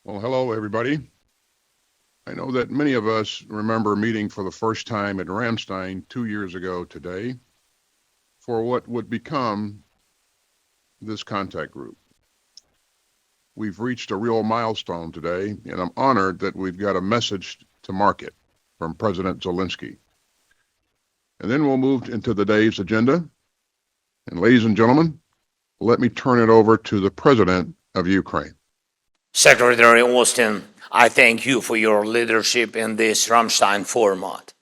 Well, hello, everybody. I know that many of us remember meeting for the first time at Ramstein 2 years ago today for what would become this contact group. We've reached a real milestone today, and I'm honored that we've got a message to mark it from President Zelensky. And then we'll move into the day's agenda. And ladies and gentlemen, let me turn it over to the President of Ukraine. Secretary Austin, I thank you for your leadership in this Рамштайн format.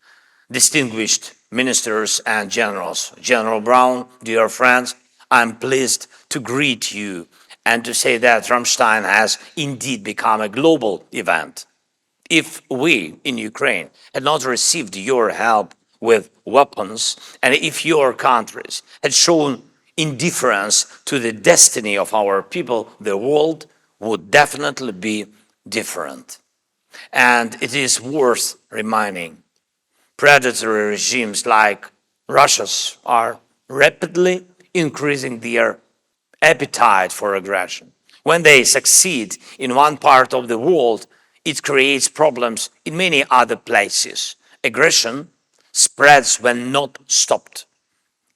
Distinguished ministers and generals, General Brown, dear friends, I'm pleased to greet you and to say that Рамштайн has indeed become a global event. If we in Ukraine had not received your help with weapons, and if your countries had shown indifference to the destiny of our people, the world would definitely be different. And it is worth reminding, predatory regimes like Russia's are rapidly increasing their appetite for aggression. When they succeed in one part of the world, it creates problems in many other places. Aggression spreads when not stopped.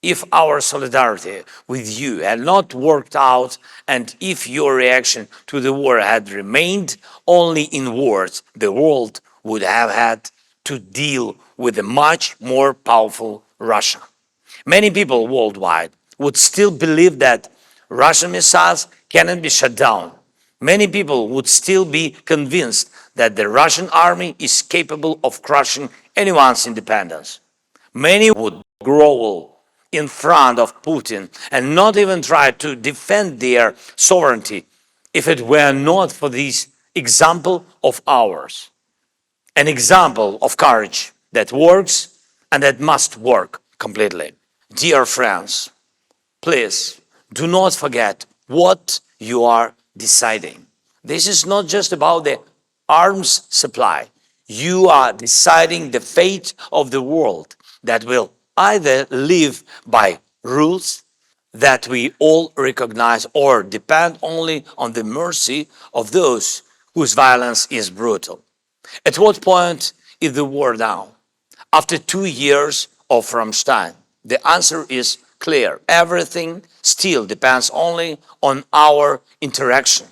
If our solidarity with you had not worked out, and if your reaction to the war had remained only in words, the world would have had to deal with a much more powerful Russia. Many people worldwide would still believe that Russian missiles cannot be shut down. Many people would still be convinced that the Russian army is capable of crushing anyone's independence. Many would grovel in front of Putin and not even try to defend their sovereignty if it were not for this example of ours. An example of courage that works and that must work completely. Dear friends, please do not forget what you are deciding. This is not just about the arms supply. You are deciding the fate of the world that will either live by rules that we all recognize or depend only on the mercy of those whose violence is brutal. At what point is the war down? After 2 years of Рамштайн, the answer is clear. Everything still depends only on our interaction,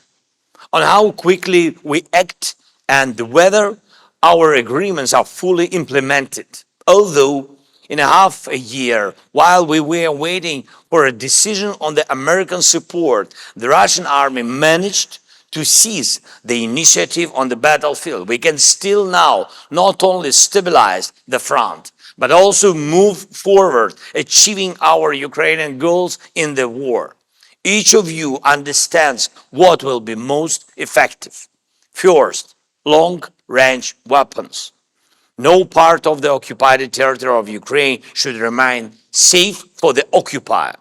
on how quickly we act and whether our agreements are fully implemented. Although in half a year, while we were waiting for a decision on the American support, the Russian army managed to seize the initiative on the battlefield. We can still now not only stabilize the front, but also move forward, achieving our Ukrainian goals in the war. Each of you understands what will be most effective. First, long-range weapons. No part of the occupied territory of Ukraine should remain safe for the occupier.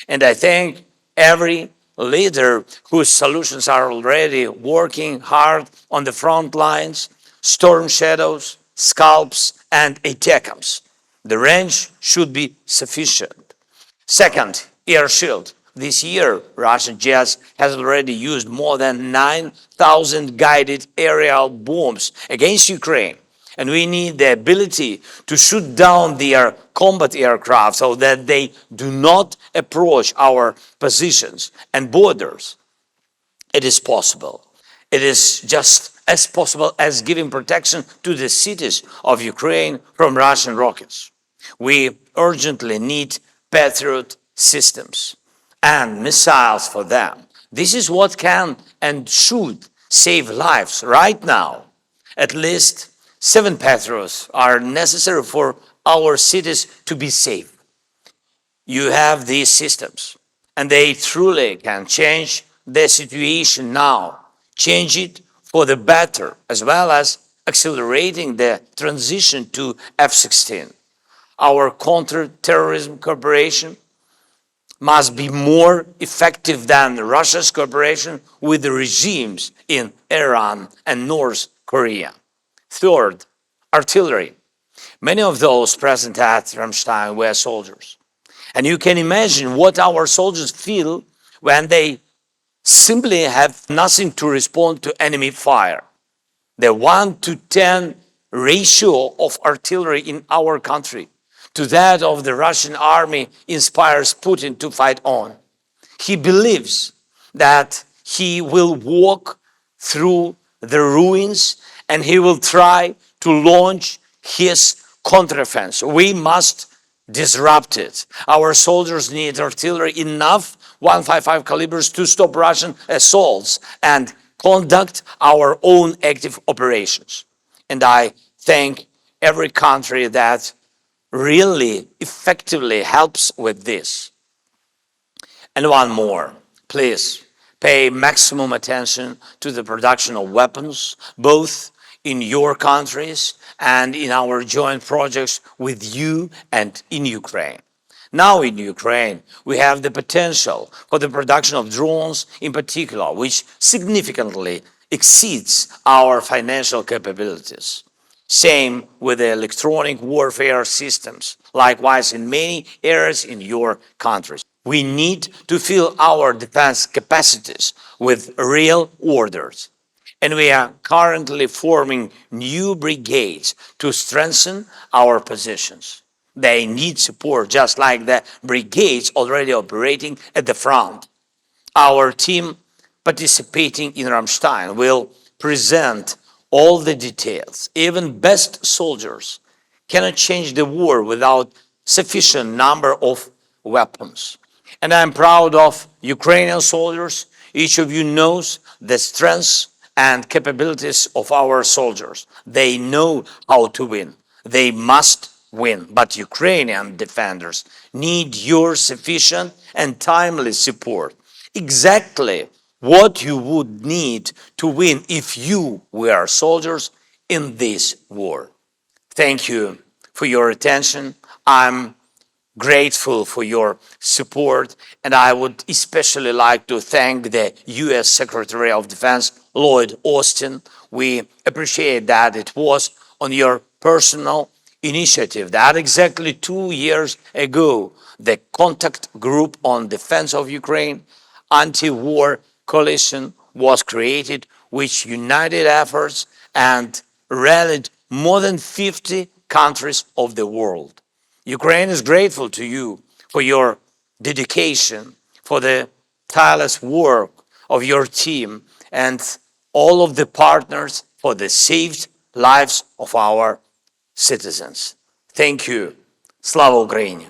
And I thank every leader whose solutions are already working hard on the front lines, storm shadows, scalps, and ATACMS. The range should be sufficient. Second, air shield. This year, Russian jets has already used more than 9,000 guided aerial bombs against Ukraine. And we need the ability to shoot down their combat aircraft so that they do not approach our positions and borders. It is possible. It is just as possible as giving protection to the cities of Ukraine from Russian rockets. We urgently need Patriot systems and missiles for them. This is what can and should save lives right now. At least 7 Patriots are necessary for our cities to be safe. You have these systems, and they truly can change the situation now, change it for the better, as well as accelerating the transition to F-16. Our counter-terrorism cooperation must be more effective than Russia's cooperation with the regimes in Iran and North Korea. Third, artillery. Many of those present at Рамштайн were soldiers. And you can imagine what our soldiers feel when they simply have nothing to respond to enemy fire. The 1-to-10 ratio of artillery in our country to that of the Russian army inspires Putin to fight on. He believes that he will walk through the ruins and he will try to launch his counteroffensive. We must disrupt it. Our soldiers need artillery enough 155 calibers to stop Russian assaults and conduct our own active operations. And I thank every country that really effectively helps with this. And one more, please pay maximum attention to the production of weapons, both in your countries and in our joint projects with you and in Ukraine. Now in Ukraine, we have the potential for the production of drones in particular, which significantly exceeds our financial capabilities. Same with the electronic warfare systems, likewise in many areas in your countries. We need to fill our defense capacities with real orders. And we are currently forming new brigades to strengthen our positions. They need support just like the brigades already operating at the front. Our team participating in Рамштайн will present all the details. Even best soldiers cannot change the war without sufficient number of weapons. And I'm proud of Ukrainian soldiers. Each of you knows the strengths and capabilities of our soldiers. They know how to win. They must win. But Ukrainian defenders need your sufficient and timely support. Exactly what you would need to win if you were soldiers in this war. Thank you for your attention. I'm grateful for your support, and I would especially like to thank the U.S. Secretary of Defense, Lloyd Austin. We appreciate that it was on your personal initiative that exactly 2 years ago, the Contact Group on Defense of Ukraine anti-war coalition was created, which united efforts and rallied more than 50 countries of the world. Ukraine is grateful to you for your dedication, for the tireless work of your team, and all of the partners for the saved lives of our citizens. Thank you. Slava Ukraini!